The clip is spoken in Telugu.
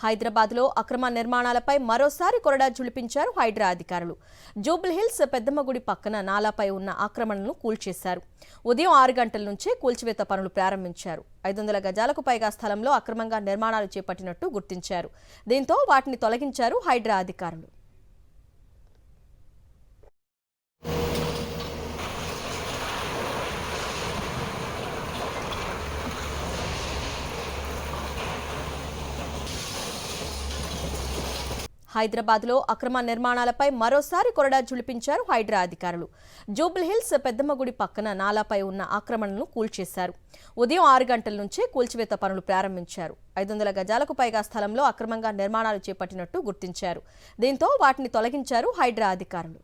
హైదరాబాద్లో అక్రమ నిర్మాణాలపై మరోసారి కొరడా జుళిపించారు హైడ్రా అధికారులు. జూబ్లీహిల్స్ పెద్దమ్మగుడి పక్కన నాలాపై ఉన్న ఆక్రమణలను కూల్చేశారు. ఉదయం 6 గంటల నుంచే కూల్చివేత పనులు ప్రారంభించారు. 500 గజాలకు పైగా స్థలంలో అక్రమంగా నిర్మాణాలు చేపట్టినట్టు గుర్తించారు. దీంతో వాటిని తొలగించారు హైడ్రా అధికారులు. హైదరాబాద్లో అక్రమ నిర్మాణాలపై మరోసారి కొరడా జుళిపించారు హైడ్రా అధికారులు. జూబ్లీహిల్స్ పెద్దమ్మగుడి పక్కన నాలాపై ఉన్న ఆక్రమణలను కూల్చేశారు. ఉదయం 6 గంటల నుంచే కూల్చివేత పనులు ప్రారంభించారు. 500 గజాలకు పైగా స్థలంలో అక్రమంగా నిర్మాణాలు చేపట్టినట్టు గుర్తించారు. దీంతో వాటిని తొలగించారు హైడ్రా అధికారులు.